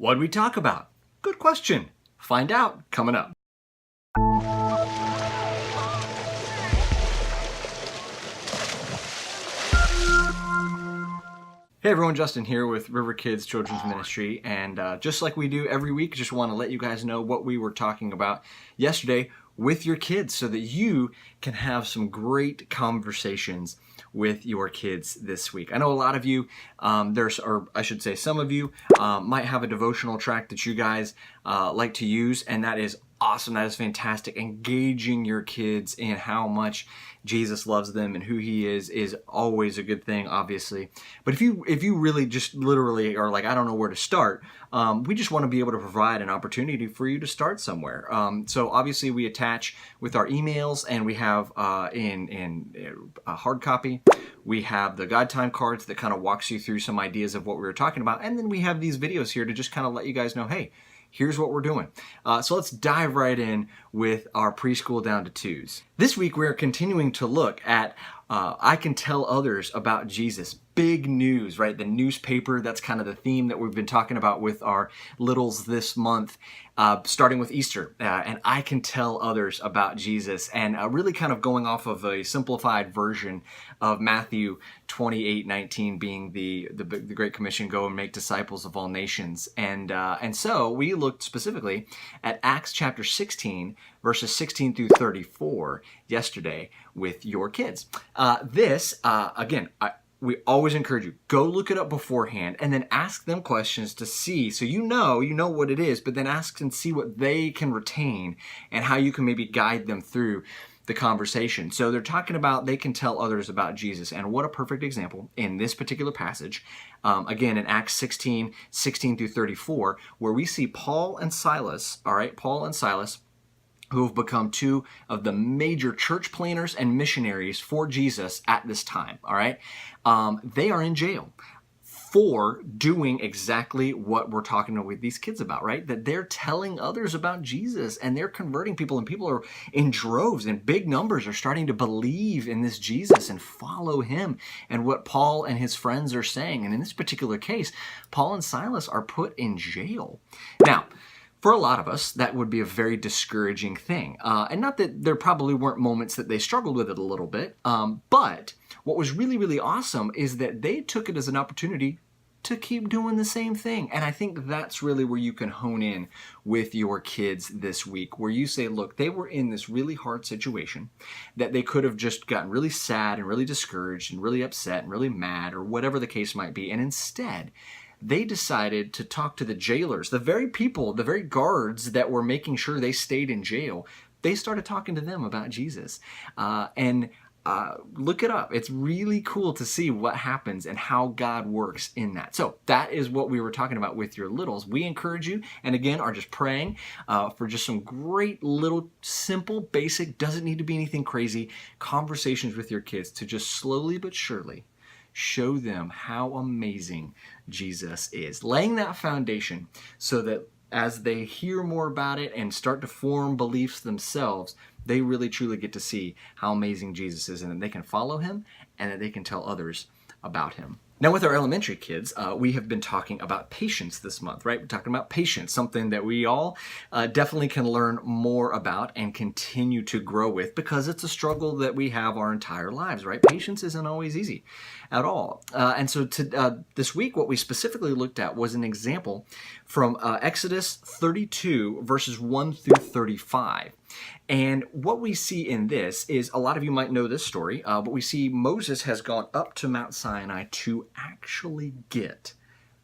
What'd we talk about? Good question. Find out coming up. Hey everyone, Justin here with River Kids Children's Ministry, and just like we do every week, just want to let you guys know what we were talking about yesterday with your kids so that you can have some great conversations with your kids this week. I know a lot of you, or I should say some of you, might have a devotional track that you guys like to use, and that is awesome. That is fantastic. Engaging your kids in how much Jesus loves them and who he is always a good thing, obviously. But if you really just literally are like, I don't know where to start, we just want to be able to provide an opportunity for you to start somewhere. So obviously we attach with our emails, and we have in a hard copy, we have the God Time cards that kind of walks you through some ideas of what we were talking about. And then we have these videos here to just kind of let you guys know, hey, here's what we're doing. So let's dive right in with our preschool down to twos. This week we're continuing to look at I Can Tell Others About Jesus. Big news, right? The newspaper, that's kind of the theme that we've been talking about with our littles this month, starting with Easter. And I Can Tell Others About Jesus. And really kind of going off of a simplified version of Matthew 28:19 being the Great Commission, go and make disciples of all nations. And so we looked specifically at Acts chapter 16, verses 16 through 34 yesterday with your kids. Again, we always encourage you, go look it up beforehand and then ask them questions to see, so you know what it is, but then ask and see what they can retain and how you can maybe guide them through the conversation. So they're talking about they can tell others about Jesus, and what a perfect example in this particular passage, again in Acts 16 through 34, where we see Paul and Silas, who have become two of the major church planners and missionaries for Jesus at this time, all right? They are in jail for doing exactly what we're talking with these kids about, right? That they're telling others about Jesus, and they're converting people, and people are in droves, and big numbers are starting to believe in this Jesus and follow him and what Paul and his friends are saying. And in this particular case, Paul and Silas are put in jail. Now, for a lot of us, that would be a very discouraging thing. And not that there probably weren't moments that they struggled with it a little bit, but what was really, really awesome is that they took it as an opportunity to keep doing the same thing. And I think that's really where you can hone in with your kids this week, where you say, look, they were in this really hard situation that they could have just gotten really sad and really discouraged and really upset and really mad, or whatever the case might be. And instead, they decided to talk to the jailers, the very people, the very guards that were making sure they stayed in jail. They started talking to them about Jesus. Look it up. It's really cool to see what happens and how God works in that. So that is what we were talking about with your littles. We encourage you, and again, are just praying for just some great little, simple, basic, doesn't need to be anything crazy, conversations with your kids to just slowly but surely show them how amazing Jesus is. Laying that foundation so that as they hear more about it and start to form beliefs themselves, they really truly get to see how amazing Jesus is, and that they can follow him and that they can tell others about him. Now, with our elementary kids, we have been talking about patience this month, right? We're talking about patience, something that we all definitely can learn more about and continue to grow with, because it's a struggle that we have our entire lives, right? Patience isn't always easy at all. And so this week, what we specifically looked at was an example from Exodus 32, verses 1 through 35. And what we see in this is, a lot of you might know this story, but we see Moses has gone up to Mount Sinai to actually get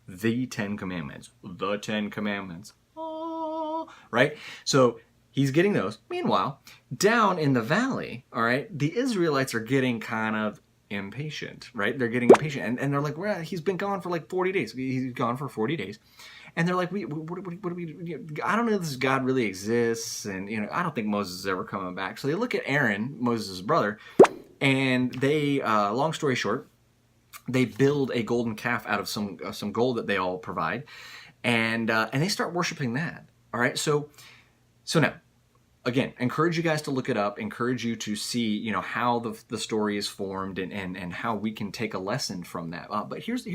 the Ten Commandments. The Ten Commandments. Oh, right? So he's getting those. Meanwhile, down in the valley, all right, the Israelites are getting kind of impatient, right? They're getting impatient. And they're like, well, he's been gone for like 40 days. He's gone for 40 days. And they're like, what do we, I don't know if this God really exists. And, I don't think Moses is ever coming back. So they look at Aaron, Moses' brother, and they, long story short, they build a golden calf out of some gold that they all provide. And they start worshiping that. All right. So now, again, encourage you guys to look it up, encourage you to see, you know, how the story is formed and how we can take a lesson from that. But here's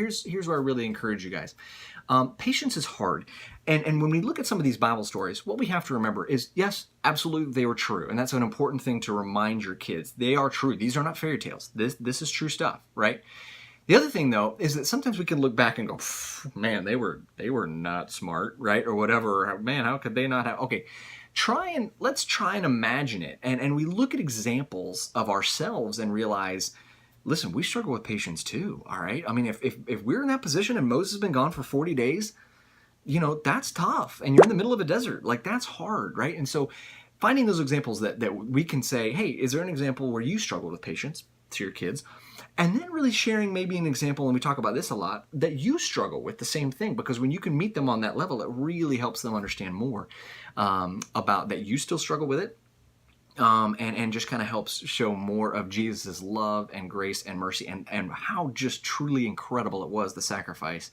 where I really encourage you guys. Patience is hard. And when we look at some of these Bible stories, what we have to remember is, yes, absolutely, they were true. And that's an important thing to remind your kids. They are true. These are not fairy tales. This is true stuff, right? The other thing, though, is that sometimes we can look back and go, man, they were not smart, right? Or whatever. Man, how could they not have? Okay, let's try and imagine it. And we look at examples of ourselves and realize, listen, we struggle with patience too, all right? I mean, if we're in that position and Moses has been gone for 40 days, you know, that's tough. And you're in the middle of a desert. Like, that's hard, right? And so finding those examples that we can say, hey, is there an example where you struggled with patience to your kids? And then really sharing maybe an example, and we talk about this a lot, that you struggle with the same thing. Because when you can meet them on that level, it really helps them understand more about that you still struggle with it. And just kind of helps show more of Jesus' love and grace and mercy and how just truly incredible it was, the sacrifice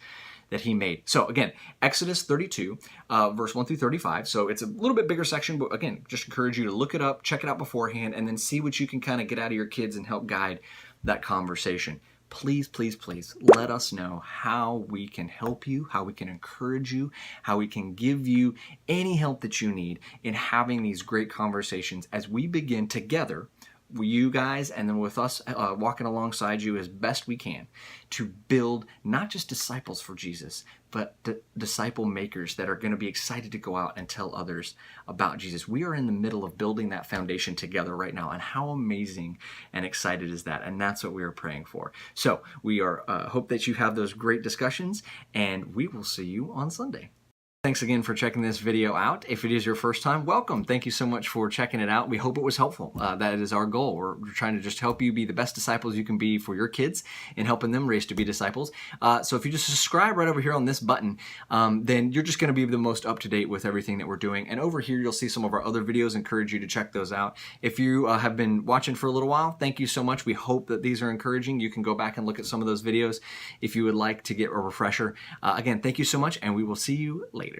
that he made. So again, Exodus 32, verse 1 through 35. So it's a little bit bigger section, but again, just encourage you to look it up, check it out beforehand, and then see what you can kind of get out of your kids and help guide that conversation. Please, please, please let us know how we can help you, how we can encourage you, how we can give you any help that you need in having these great conversations as we begin together, you guys, and then with us walking alongside you as best we can to build not just disciples for Jesus, but disciple makers that are going to be excited to go out and tell others about Jesus. We are in the middle of building that foundation together right now, and how amazing and excited is that? And that's what we are praying for. So we are hope that you have those great discussions, and we will see you on Sunday. Thanks again for checking this video out. If it is your first time, welcome. Thank you so much for checking it out. We hope it was helpful. That is our goal. We're trying to just help you be the best disciples you can be for your kids and helping them raise to be disciples. So if you just subscribe right over here on this button, then you're just going to be the most up-to-date with everything that we're doing. And over here, you'll see some of our other videos. Encourage you to check those out. If you have been watching for a little while, thank you so much. We hope that these are encouraging. You can go back and look at some of those videos if you would like to get a refresher. Again, thank you so much, and we will see you later.